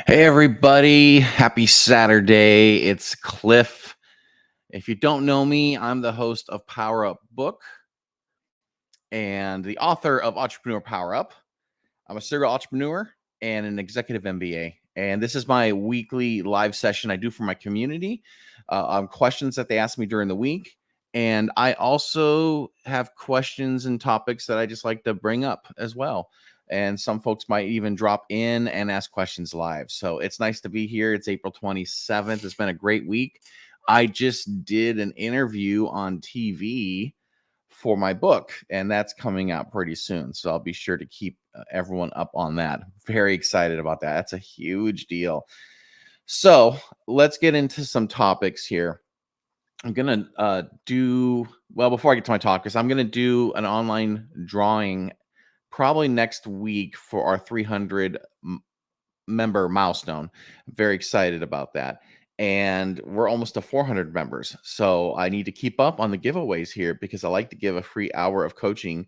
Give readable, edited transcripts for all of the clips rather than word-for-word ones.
Hey, everybody. Happy Saturday. It's Clif. If you don't know me, I'm the host of Power Up Book and the author of Entrepreneur Power Up. I'm a serial entrepreneur and an executive MBA. And this is my weekly live session I do for my community on questions that they ask me during the week. And I also have questions and topics that I just like to bring up as well. And some folks might even drop in and ask questions live. So it's nice to be here. It's April 27th. It's been a great week. I just did an interview on TV for my book, and that's coming out pretty soon. So I'll be sure to keep everyone up on that. Very excited about that. That's a huge deal. So let's get into some topics here. I'm going to before I get to my topics, I'm going to do an online drawing probably next week for our 300 member milestone. I'm very excited about that. And we're almost to 400 members. So I need to keep up on the giveaways here because I like to give a free hour of coaching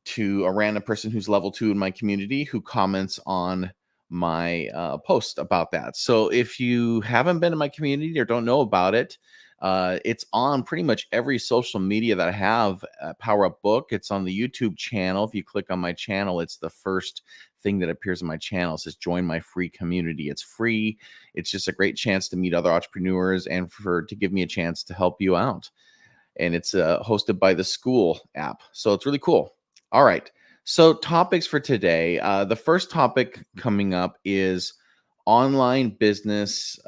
to a random person who's level 2 in my community who comments on my post about that. So if you haven't been in my community or don't know about it, it's on pretty much every social media that I have. Power Up Book. It's on the YouTube channel. If you click on my channel, it's the first thing that appears on my channel. It says join my free community. It's free. It's just a great chance to meet other entrepreneurs and to give me a chance to help you out. And it's hosted by the Skool app. So it's really cool. All right. So topics for today. The first topic coming up is online business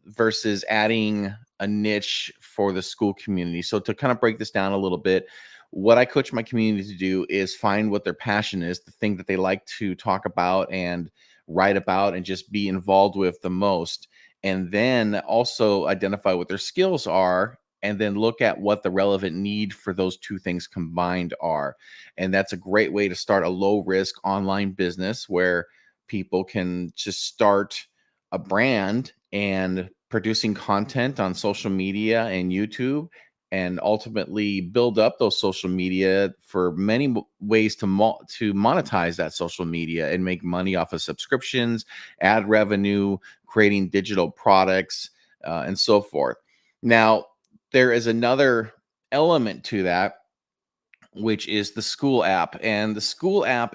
versus adding a niche for the school community. So to kind of break this down a little bit, what I coach my community to do is find what their passion is, the thing that they like to talk about and write about and just be involved with the most. And then also identify what their skills are and then look at what the relevant need for those two things combined are. And that's a great way to start a low risk online business where people can just start a brand and producing content on social media and YouTube and ultimately build up those social media for many ways to monetize that social media and make money off of subscriptions, ad revenue, creating digital products, and so forth. Now, there is another element to that, which is the Skool app. And the Skool app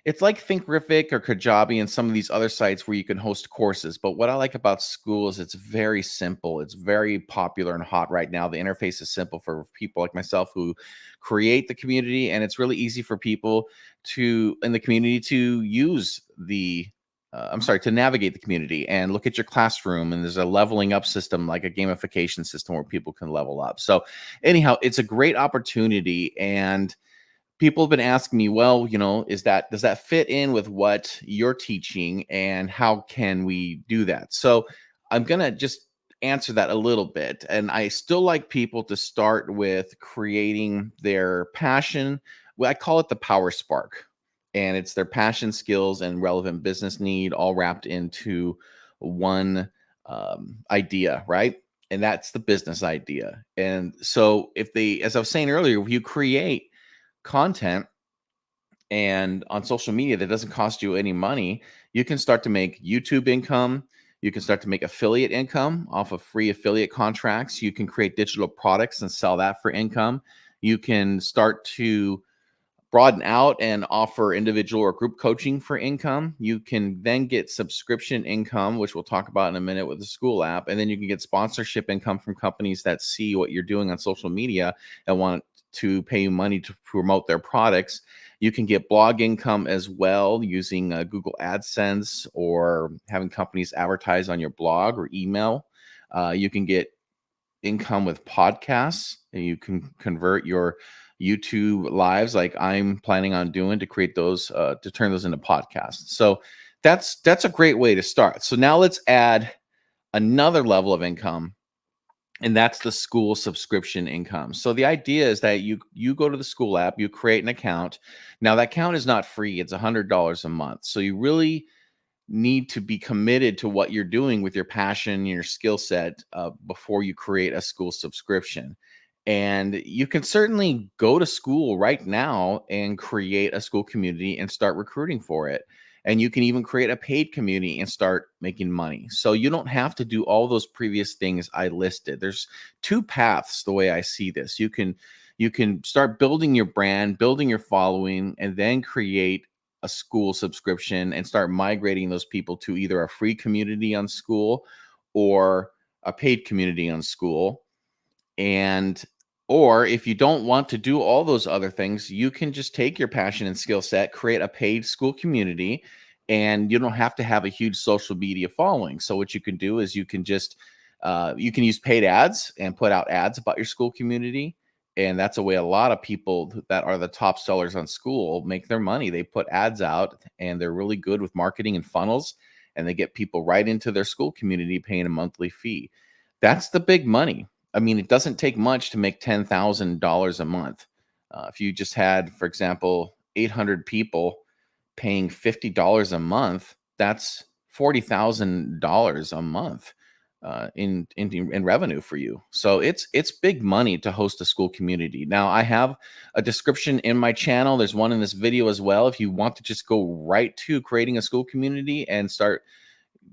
it's like Thinkific or Kajabi and some of these other sites where you can host courses. But what I like about Skool is it's very simple. It's very popular and hot right now. The interface is simple for people like myself who create the community, and it's really easy for people in the community to use to navigate the community and look at your classroom. And there's a leveling up system, like a gamification system where people can level up. So anyhow, it's a great opportunity. And people have been asking me, well, does that fit in with what you're teaching and how can we do that? So I'm going to just answer that a little bit. And I still like people to start with creating their passion. Well, I call it the power spark, and it's their passion, skills, and relevant business need all wrapped into one idea, right? And that's the business idea. And so as I was saying earlier, if you create content and on social media that doesn't cost you any money, you can start to make YouTube income. You can start to make affiliate income off of free affiliate contracts. You can create digital products and sell that for income. You can start to broaden out and offer individual or group coaching for income. You can then get subscription income, which we'll talk about in a minute with the Skool app. And then you can get sponsorship income from companies that see what you're doing on social media and want to pay you money to promote their products. You can get blog income as well using Google AdSense or having companies advertise on your blog or email. You can get income with podcasts, and you can convert your YouTube lives like I'm planning on doing to create those, to turn those into podcasts. So that's a great way to start. So now let's add another level of income, and that's the Skool subscription income. So the idea is that you go to the Skool app, you create an account. Now that account is not free. It's $100 a month. So you really need to be committed to what you're doing with your passion and your skill set before you create a Skool subscription. And you can certainly go to school right now and create a school community and start recruiting for it. And you can even create a paid community and start making money. So you don't have to do all those previous things I listed. There's two paths the way I see this. You can start building your brand, building your following, and then create a school subscription and start migrating those people to either a free community on School or a paid community on School. And or if you don't want to do all those other things, you can just take your passion and skill set, create a paid school community, and you don't have to have a huge social media following. So what you can do is you can use paid ads and put out ads about your school community. And that's a way a lot of people that are the top sellers on School make their money. They put ads out and they're really good with marketing and funnels, and they get people right into their school community paying a monthly fee. That's the big money. I mean, it doesn't take much to make $10,000 a month. If you just had, for example, 800 people paying $50 a month, that's $40,000 a month in revenue for you. So it's big money to host a school community. Now I have a description in my channel. There's one in this video as well. If you want to just go right to creating a school community and start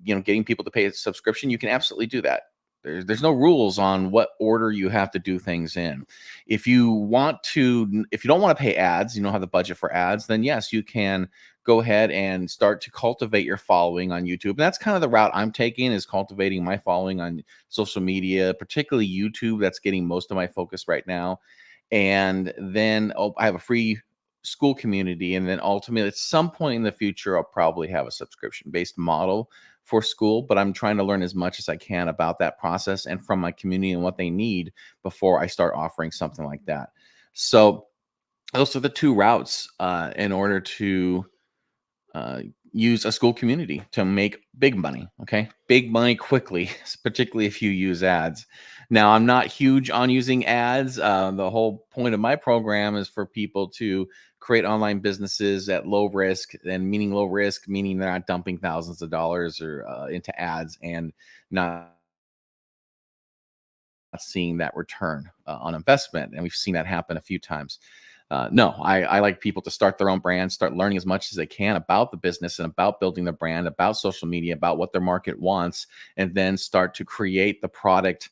getting people to pay a subscription, you can absolutely do that. There's no rules on what order you have to do things in. If you don't want to pay ads, you don't have the budget for ads, then yes, you can go ahead and start to cultivate your following on YouTube. And that's kind of the route I'm taking, is cultivating my following on social media, particularly YouTube. That's getting most of my focus right now. And then I have a free school community, and then ultimately at some point in the future I'll probably have a subscription based model for School, but I'm trying to learn as much as I can about that process and from my community and what they need before I start offering something like that. So those are the two routes in order to uh, use a school community to make big money. Okay. Big money quickly, particularly if you use ads. Now, I'm not huge on using ads. The whole point of my program is for people to create online businesses at low risk, and meaning low risk, meaning they're not dumping thousands of dollars or into ads and not seeing that return on investment. And we've seen that happen a few times. No, I like people to start their own brand, start learning as much as they can about the business and about building the brand, about social media, about what their market wants, and then start to create the product,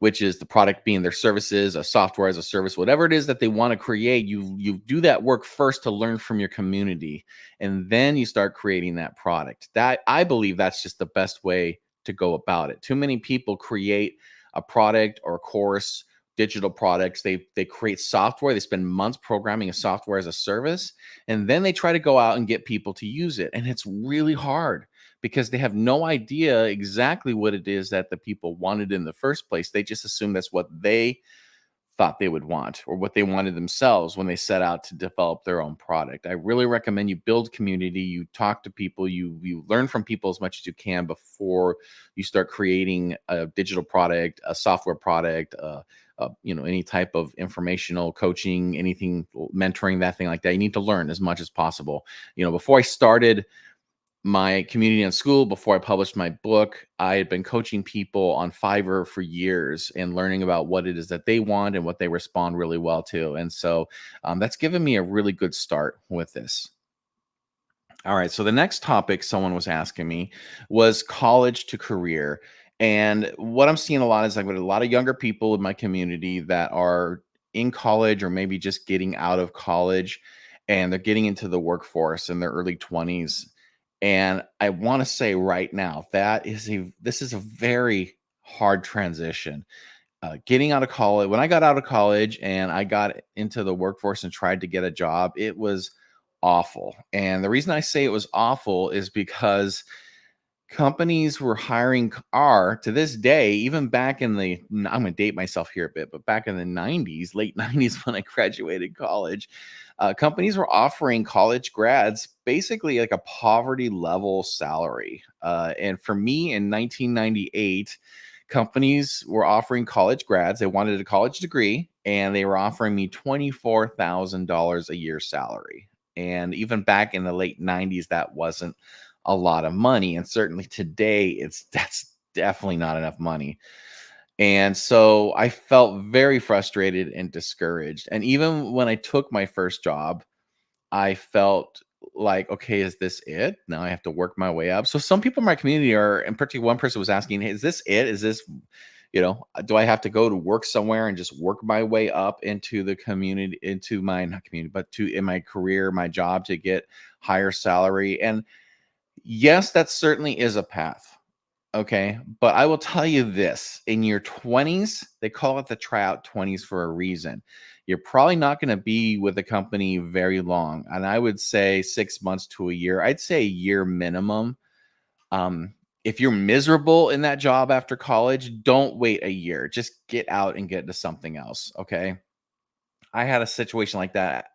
which is the product being their services, a software as a service, whatever it is that they want to create. You do that work first to learn from your community, and then you start creating that product. That, I believe, that's just the best way to go about it. Too many people create a product or a course, digital products. They create software. They spend months programming a software as a service, and then they try to go out and get people to use it. And it's really hard because they have no idea exactly what it is that the people wanted in the first place. They just assume that's what they thought they would want or what they wanted themselves when they set out to develop their own product. I really recommend you build community, you talk to people, you learn from people as much as you can before you start creating a digital product, a software product, any type of informational coaching, anything, mentoring, that thing like that. You need to learn as much as possible. Before I started my community on School, before I published my book, I had been coaching people on Fiverr for years and learning about what it is that they want and what they respond really well to. And so that's given me a really good start with this. All right. So the next topic someone was asking me was college to career. And what I'm seeing a lot is I've got a lot of younger people in my community that are in college or maybe just getting out of college, and they're getting into the workforce in their early 20s. And I want to say right now this is a very hard transition. Getting out of college, when I got out of college and I got into the workforce and tried to get a job, it was awful. And the reason I say it was awful is because companies were hiring, are to this day, even back in I'm going to date myself here a bit, but back in the 90s, late 90s, when I graduated college, companies were offering college grads basically like a poverty level salary. And for me in 1998, companies were offering college grads, they wanted a college degree, and they were offering me $24,000 a year salary. And even back in the late 90s, that wasn't a lot of money. And certainly today, that's definitely not enough money. And so I felt very frustrated and discouraged. And even when I took my first job, I felt like, okay, is this it? Now I have to work my way up. So some people in my community are, and particularly one person was asking, hey, is this it? Is this, do I have to go to work somewhere and just work my way up into the community, into my, not community, but to in my career, my job to get higher salary? And yes, that certainly is a path. Okay. But I will tell you this, in your 20s, they call it the tryout 20s for a reason. You're probably not going to be with a company very long. And I would say 6 months to a year. I'd say a year minimum. Um, if you're miserable in that job after college, don't wait a year. Just get out and get into something else. Okay. I had a situation like that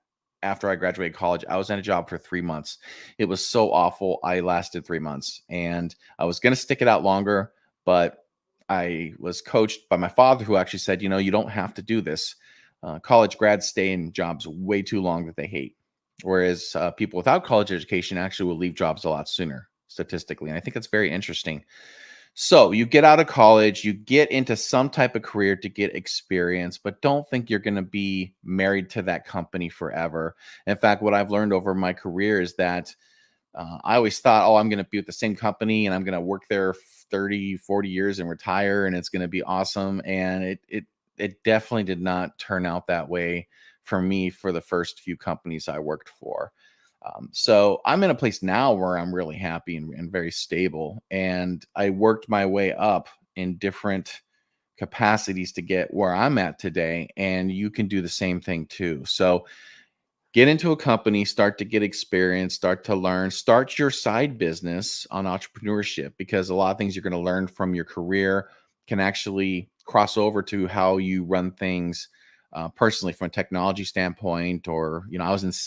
after I graduated college. I was in a job for 3 months. It was so awful. I lasted 3 months, and I was gonna stick it out longer, but I was coached by my father, who actually said, "You don't have to do this. College grads stay in jobs way too long that they hate, whereas, people without college education actually will leave jobs a lot sooner, statistically." And I think that's very interesting. So you get out of college, you get into some type of career to get experience, but don't think you're going to be married to that company forever. In fact, what I've learned over my career is that I always thought, oh, I'm going to be with the same company and I'm going to work there 30, 40 years and retire and it's going to be awesome. And it definitely did not turn out that way for me for the first few companies I worked for. So I'm in a place now where I'm really happy and very stable. And I worked my way up in different capacities to get where I'm at today. And you can do the same thing too. So get into a company, start to get experience, start to learn, start your side business on entrepreneurship, because a lot of things you're going to learn from your career can actually cross over to how you run things personally from a technology standpoint. Or,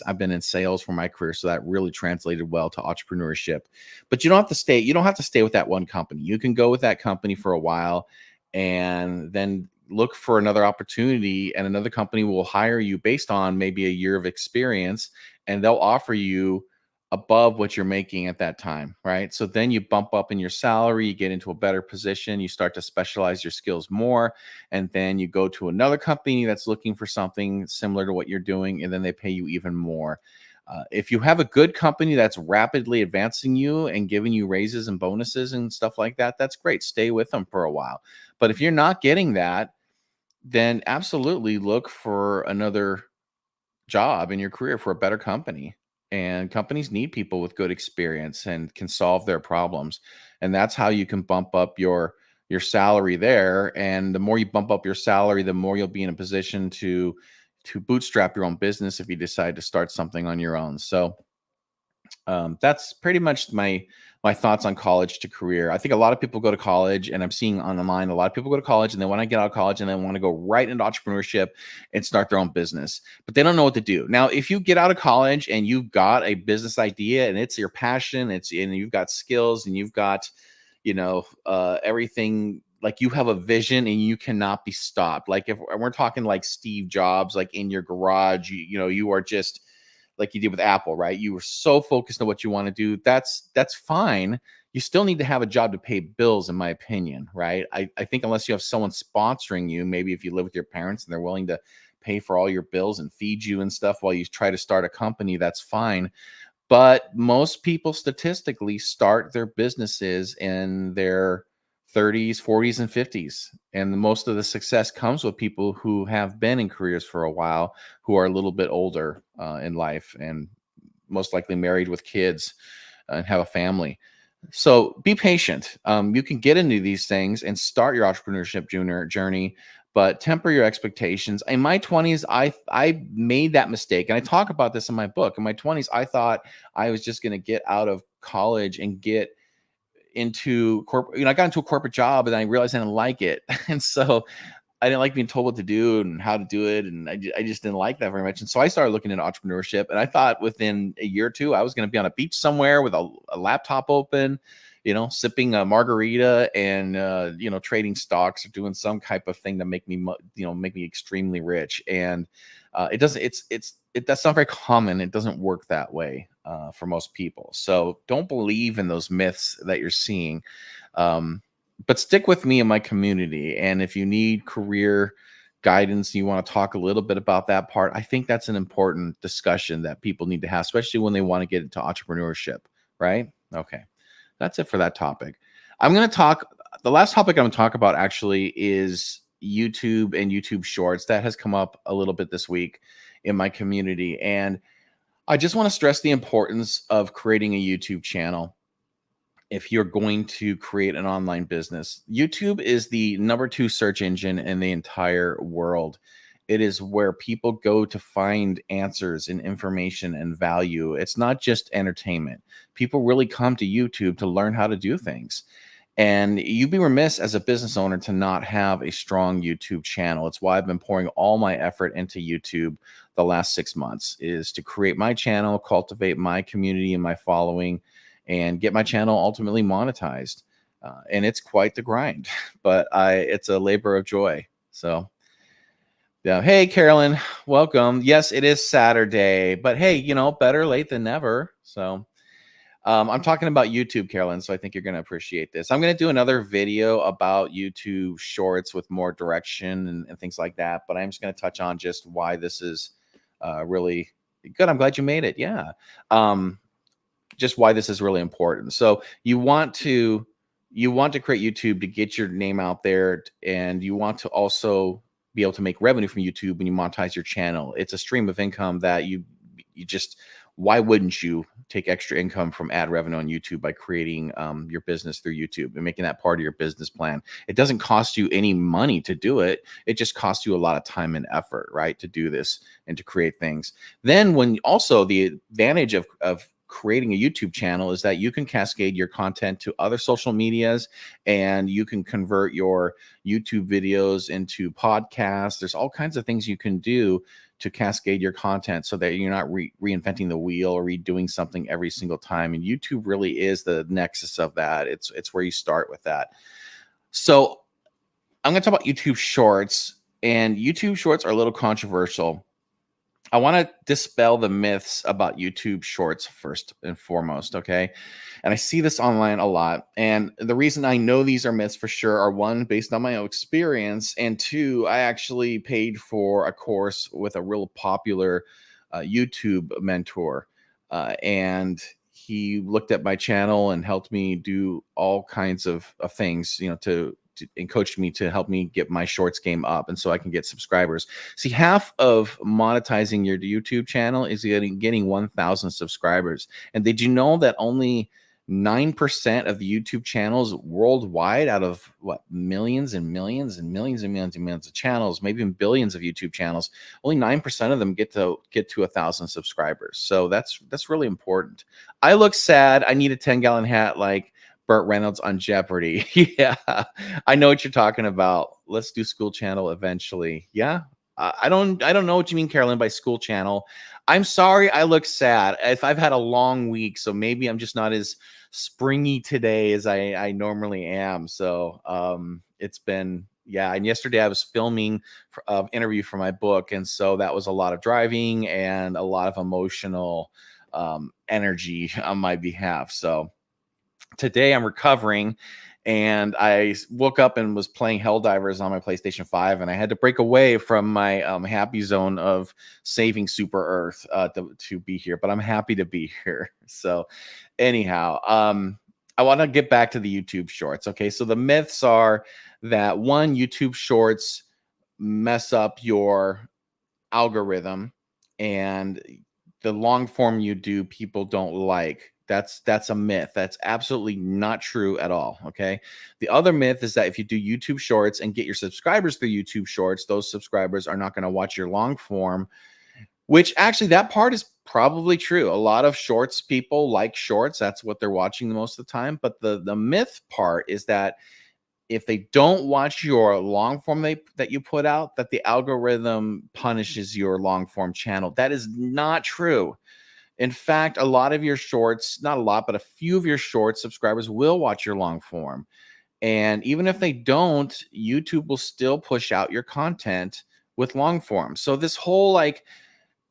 I've been in sales for my career, so that really translated well to entrepreneurship. But you don't have to stay with that one company. You can go with that company for a while and then look for another opportunity, and another company will hire you based on maybe a year of experience, and they'll offer you above what you're making at that time, right? So then you bump up in your salary, you get into a better position, you start to specialize your skills more, and then you go to another company that's looking for something similar to what you're doing, and then they pay you even more. If you have a good company that's rapidly advancing you and giving you raises and bonuses and stuff like that, that's great. Stay with them for a while. But if you're not getting that, then absolutely look for another job in your career for a better company. And companies need people with good experience and can solve their problems. And that's how you can bump up your salary there. And the more you bump up your salary, the more you'll be in a position to bootstrap your own business if you decide to start something on your own. So that's pretty much my thoughts on college to career. I think a lot of people go to college, and I'm seeing online a lot of people go to college and they want to get out of college and they want to go right into entrepreneurship and start their own business, but they don't know what to do. Now, if you get out of college and you've got a business idea and it's your passion, and you've got skills and you've got, everything, like you have a vision and you cannot be stopped. Like if we're talking like Steve Jobs, like in your garage, you are just like you did with Apple, right? You were so focused on what you want to do. That's fine. You still need to have a job to pay bills, in my opinion, right? I think unless you have someone sponsoring you, maybe if you live with your parents and they're willing to pay for all your bills and feed you and stuff while you try to start a company, that's fine. But most people statistically start their businesses in their 30s, 40s, and 50s. And most of the success comes with people who have been in careers for a while, who are a little bit older in life and most likely married with kids and have a family. So be patient. You can get into these things and start your entrepreneurship journey, but temper your expectations. In my 20s, I made that mistake, and I talk about this in my book. In my 20s, I thought I was just going to get out of college and get into corporate. I got into a corporate job, and I realized I didn't like it, and so I didn't like being told what to do and how to do it, and I just didn't like that very much. And so I started looking into entrepreneurship, and I thought within a year or two, I was going to be on a beach somewhere with a laptop open, sipping a margarita and trading stocks or doing some type of thing to make me make me extremely rich. And it doesn't. That's not very common. It doesn't work that way for most people. So don't believe in those myths that you're seeing. Um, but stick with me in my community. And if you need career guidance, you want to talk a little bit about that part, I think that's an important discussion that people need to have, especially when they want to get into entrepreneurship, right? Okay. That's it for that topic. I'm going to talk, the last topic I'm going to talk about actually is YouTube and YouTube Shorts. That has come up a little bit this week in my community. And I just want to stress the importance of creating a YouTube channel if you're going to create an online business. YouTube is the #2 search engine in the entire world. It is where people go to find answers and information and value. It's not just entertainment. People really come to YouTube to learn how to do things. And you'd be remiss as a business owner to not have a strong YouTube channel. It's why I've been pouring all my effort into YouTube the last 6 months, is to create my channel, cultivate my community and my following, and get my channel ultimately monetized. And it's quite the grind, but it's a labor of joy. So yeah. Hey, Carolyn, welcome. Yes, it is Saturday, but hey, better late than never. So I'm talking about YouTube, Carolyn, so I think you're going to appreciate this. I'm going to do another video about YouTube Shorts with more direction and things like that, but I'm just going to touch on just why this is really good. I'm glad you made it. Yeah. Just why this is really important. So you want to create YouTube to get your name out there, and you want to also be able to make revenue from YouTube when you monetize your channel. It's a stream of income that you just, why wouldn't you take extra income from ad revenue on YouTube by creating your business through YouTube and making that part of your business plan? It doesn't cost you any money to do it. It just costs you a lot of time and effort, right, to do this and to create things. Then when also the advantage of creating a YouTube channel is that you can cascade your content to other social medias, and you can convert your YouTube videos into podcasts. There's all kinds of things you can do to cascade your content so that you're not reinventing the wheel or redoing something every single time. And YouTube really is the nexus of that. It's where you start with that. So I'm going to talk about YouTube Shorts, and YouTube Shorts are a little controversial. I want to dispel the myths about YouTube Shorts first and foremost, okay? And I see this online a lot. And the reason I know these are myths for sure are, one, based on my own experience, and two, I actually paid for a course with a real popular YouTube mentor. And he looked at my channel and helped me do all kinds of things, and coached me to help me get my shorts game up, and so I can get subscribers. See, half of monetizing your YouTube channel is getting 1,000 subscribers. And did you know that only 9% of the YouTube channels worldwide, out of what, millions and millions and millions and millions and millions of channels, maybe even billions of YouTube channels, only 9% of them get to 1,000 subscribers. So that's really important. I look sad. I need a 10-gallon hat like Burt Reynolds on Jeopardy. Yeah, I know what you're talking about. Let's do School Channel eventually. Yeah, I don't know what you mean, Carolyn, by School Channel. I'm sorry, I look sad. If I've had a long week, so maybe I'm just not as springy today as I normally am. So it's been, yeah. And yesterday I was filming an interview for my book, and so that was a lot of driving and a lot of emotional energy on my behalf. So today I'm recovering, and I woke up and was playing Helldivers on my PlayStation 5, and I had to break away from my happy zone of saving Super Earth to be here, but I'm happy to be here. So anyhow, I want to get back to the YouTube Shorts. Okay, so the myths are that, one, YouTube Shorts mess up your algorithm, and the long form you do, people don't like. That's a myth. That's absolutely not true at all. Okay. The other myth is that if you do YouTube Shorts and get your subscribers through YouTube Shorts, those subscribers are not going to watch your long form, which actually, that part is probably true. A lot of shorts people like shorts. That's what they're watching the most of the time. But the myth part is that if they don't watch your long form that you put out, that the algorithm punishes your long form channel. That is not true. In fact, a lot of your shorts, not a lot, but a few of your short subscribers will watch your long form. And even if they don't, YouTube will still push out your content with long form. So this whole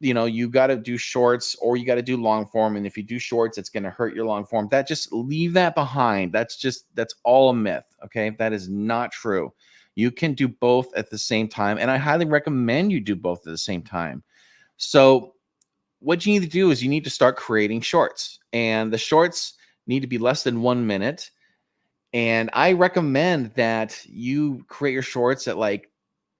you got to do shorts or you got to do long form. And if you do shorts, it's going to hurt your long form. That just leave that behind. That's all a myth. Okay. That is not true. You can do both at the same time. And I highly recommend you do both at the same time. So what you need to do is you need to start creating shorts, and the shorts need to be less than 1 minute. And I recommend that you create your shorts at like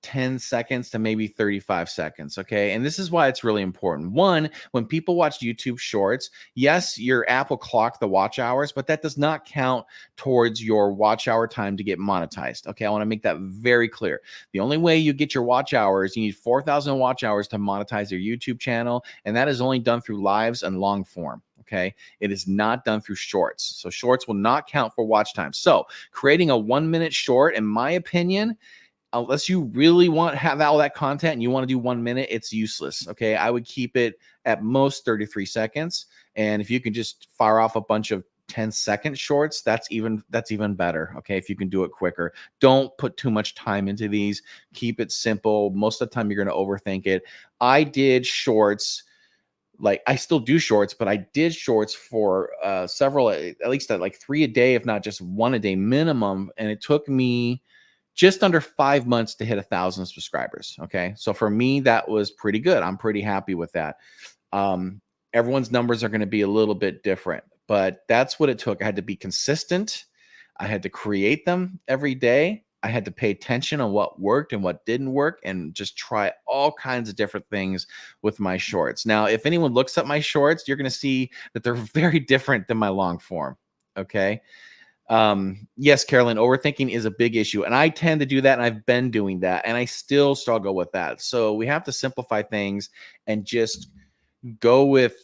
10 seconds to maybe 35 seconds. Okay. And this is why it's really important. One, when people watch YouTube shorts, yes, your app will clock the watch hours, but that does not count towards your watch hour time to get monetized. Okay. I want to make that very clear. The only way you get your watch hours, you need 4,000 watch hours to monetize your YouTube channel. And that is only done through lives and long form. Okay. It is not done through shorts. So shorts will not count for watch time. So creating a 1 minute short, in my opinion, unless you really want to have all that content and you want to do 1 minute, it's useless. Okay. I would keep it at most 33 seconds. And if you can just fire off a bunch of 10-second shorts, that's even better. Okay. If you can do it quicker, don't put too much time into these. Keep it simple. Most of the time you're going to overthink it. I did shorts. Like, I still do shorts, but I did shorts for several, at least like 3 a day, if not just 1 a day minimum. And it took me just under 5 months to hit 1,000 subscribers. Okay. So for me, that was pretty good. I'm pretty happy with that. Everyone's numbers are going to be a little bit different, but that's what it took. I had to be consistent. I had to create them every day. I had to pay attention on what worked and what didn't work, and just try all kinds of different things with my shorts. Now, if anyone looks at my shorts, you're going to see that they're very different than my long form. Okay. Yes, Carolyn, overthinking is a big issue, and I tend to do that, and I've been doing that, and I still struggle with that. So we have to simplify things and just go with,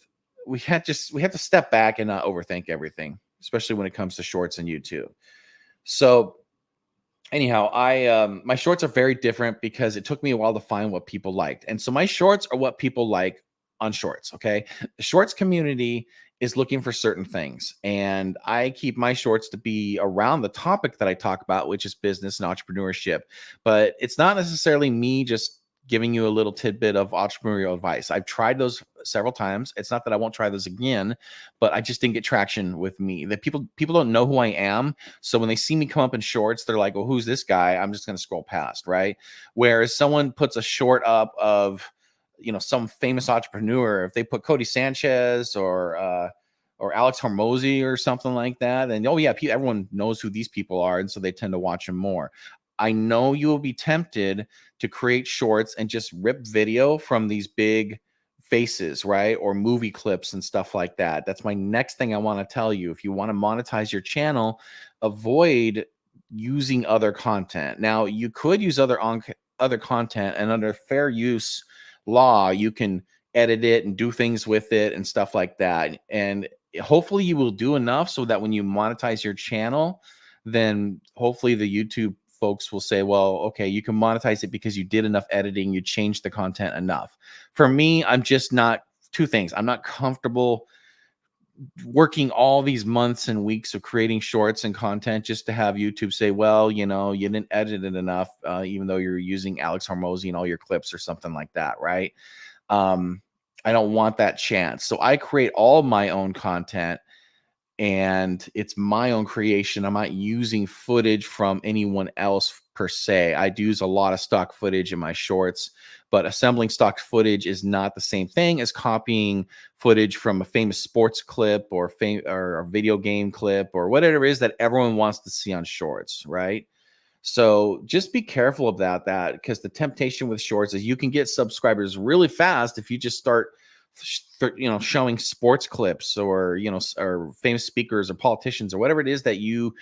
we have to step back and not overthink everything, especially when it comes to shorts and YouTube. So anyhow, my shorts are very different because it took me a while to find what people liked. And so my shorts are what people like on shorts. Okay. The shorts community is looking for certain things. And I keep my shorts to be around the topic that I talk about, which is business and entrepreneurship. But it's not necessarily me just giving you a little tidbit of entrepreneurial advice. I've tried those several times. It's not that I won't try those again, but I just didn't get traction with me. That people don't know who I am. So when they see me come up in shorts, they're like, well, who's this guy? I'm just going to scroll past, right? Whereas someone puts a short up of, some famous entrepreneur, if they put Cody Sanchez or Alex Hormozy or something like that, and oh yeah, everyone knows who these people are, and so they tend to watch them more. I know you will be tempted to create shorts and just rip video from these big faces, right? Or movie clips and stuff like that. That's my next thing I want to tell you. If you want to monetize your channel, avoid using other content. Now, you could use other content, and under fair use law, you can edit it and do things with it and stuff like that. And hopefully you will do enough so that when you monetize your channel, then hopefully the YouTube folks will say, well, okay, you can monetize it because you did enough editing, you changed the content enough. For me, I'm just not, two things. I'm not comfortable working all these months and weeks of creating shorts and content just to have YouTube say, well, you didn't edit it enough, even though you're using Alex Hormozy in all your clips or something like that, right? I don't want that chance. So I create all my own content, and it's my own creation. I'm not using footage from anyone else per se. I do use a lot of stock footage in my shorts, but assembling stock footage is not the same thing as copying footage from a famous sports clip or a video game clip or whatever it is that everyone wants to see on shorts, right? So just be careful about that, because the temptation with shorts is you can get subscribers really fast if you just start showing sports clips or or famous speakers or politicians or whatever it is that you're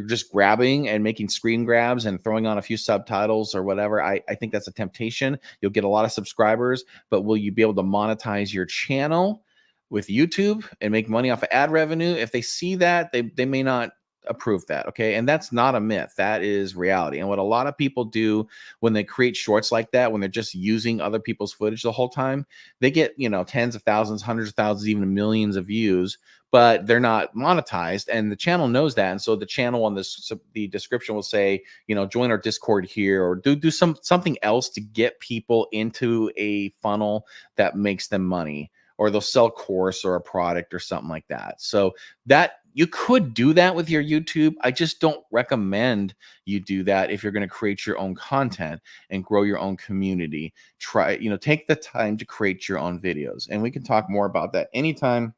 just grabbing and making screen grabs and throwing on a few subtitles or whatever. I think that's a temptation. You'll get a lot of subscribers, but will you be able to monetize your channel with YouTube and make money off of ad revenue? If they see that, they may not approve that. Okay. And that's not a myth. That is reality. And what a lot of people do when they create shorts like that, when they're just using other people's footage the whole time, they get, tens of thousands, hundreds of thousands, even millions of views. but they're not monetized, and the channel knows that. And so the channel on this, the description will say, join our Discord here, or do something else to get people into a funnel that makes them money, or they'll sell a course or a product or something like that. So that you could do that with your YouTube. I just don't recommend you do that if you're going to create your own content and grow your own community. Take the time to create your own videos, and we can talk more about that anytime.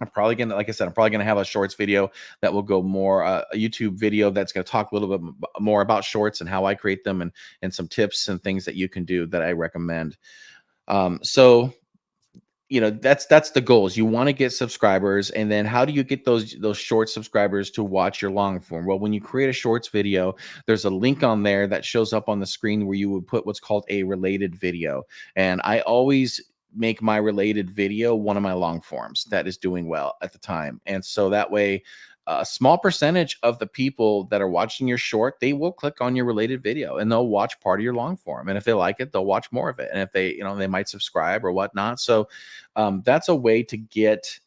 I'm probably gonna, like I said, I'm probably gonna have a shorts video that will go more, a YouTube video that's gonna talk a little bit more about shorts and how I create them, and some tips and things that you can do that I recommend. So that's the goal, is you want to get subscribers. And then how do you get those short subscribers to watch your long form? Well, when you create a shorts video, there's a link on there that shows up on the screen where you would put what's called a related video. And I always make my related video one of my long forms that is doing well at the time. And so that way, a small percentage of the people that are watching your short, they will click on your related video and they'll watch part of your long form. And if they like it, they'll watch more of it. And if they might subscribe or whatnot. So that's a way to get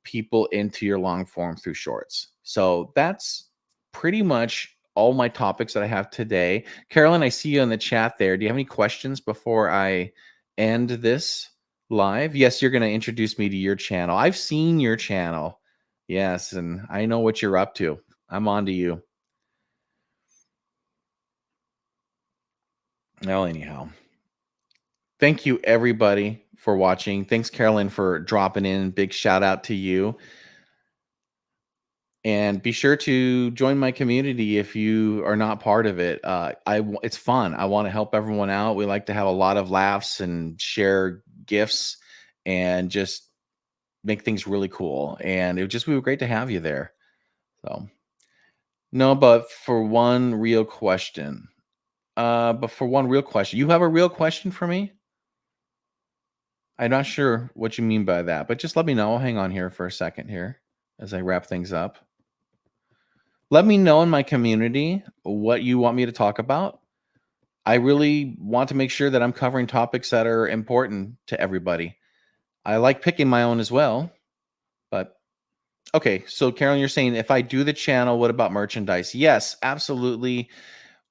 people into your long form through shorts. So that's pretty much all my topics that I have today. Carolyn, I see you in the chat there. Do you have any questions before I end this live? Yes, you're going to introduce me to your channel. I've seen your channel. Yes, and I know what you're up to. I'm on to you. Well, anyhow, thank you everybody for watching. Thanks, Carolyn, for dropping in. Big shout out to you. And be sure to join my community if you are not part of it. It's fun. I want to help everyone out. We like to have a lot of laughs and share gifts and just make things really cool. And it would just be great to have you there. So, no, but for one real question, you have a real question for me? I'm not sure what you mean by that, but just let me know. I'll hang on here for a second here as I wrap things up. Let me know in my community what you want me to talk about. I really want to make sure that I'm covering topics that are important to everybody. I like picking my own as well, but okay. So Carolyn, you're saying if I do the channel, what about merchandise? Yes, absolutely.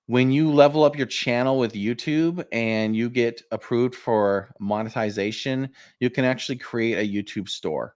When you level up your channel with YouTube and you get approved for monetization, you can actually create a YouTube store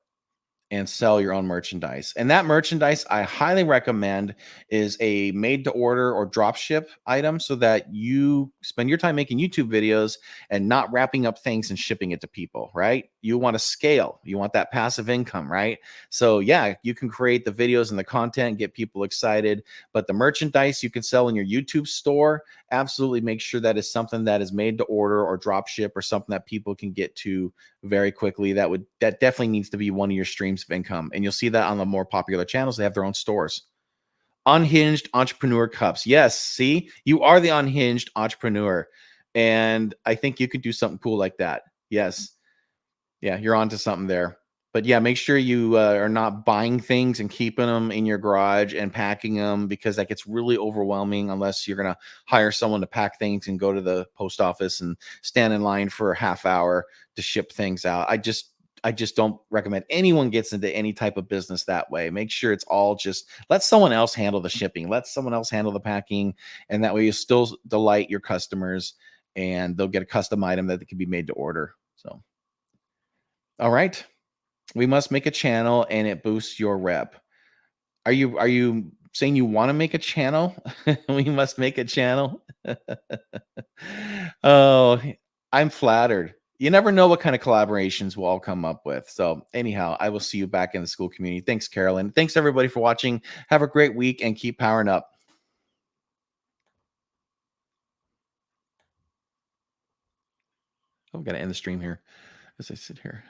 and sell your own merchandise. And that merchandise I highly recommend is a made to order or drop ship item, so that you spend your time making YouTube videos and not wrapping up things and shipping it to people, right? You want to scale. You want that passive income, right? So yeah, you can create the videos and the content, get people excited, but the merchandise you can sell in your YouTube store, absolutely make sure that is something that is made to order or drop ship, or something that people can get to very quickly. That definitely needs to be one of your streams of income. And you'll see that on the more popular channels. They have their own stores. Unhinged entrepreneur cups. Yes, see, you are the unhinged entrepreneur. And I think you could do something cool like that. Yes. Yeah, you're onto something there. But yeah, make sure you are not buying things and keeping them in your garage and packing them, because that gets really overwhelming unless you're going to hire someone to pack things and go to the post office and stand in line for a half hour to ship things out. I just don't recommend anyone gets into any type of business that way. Make sure it's all just let someone else handle the shipping, let someone else handle the packing, and that way you still delight your customers and they'll get a custom item that can be made to order. So, all right. We must make a channel and it boosts your rep. Are you saying you want to make a channel? We must make a channel. Oh, I'm flattered. You never know what kind of collaborations we'll all come up with. So anyhow, I will see you back in the Skool community. Thanks, Carolyn. Thanks everybody for watching. Have a great week and keep powering up. Oh, I'm gonna end the stream here as I sit here.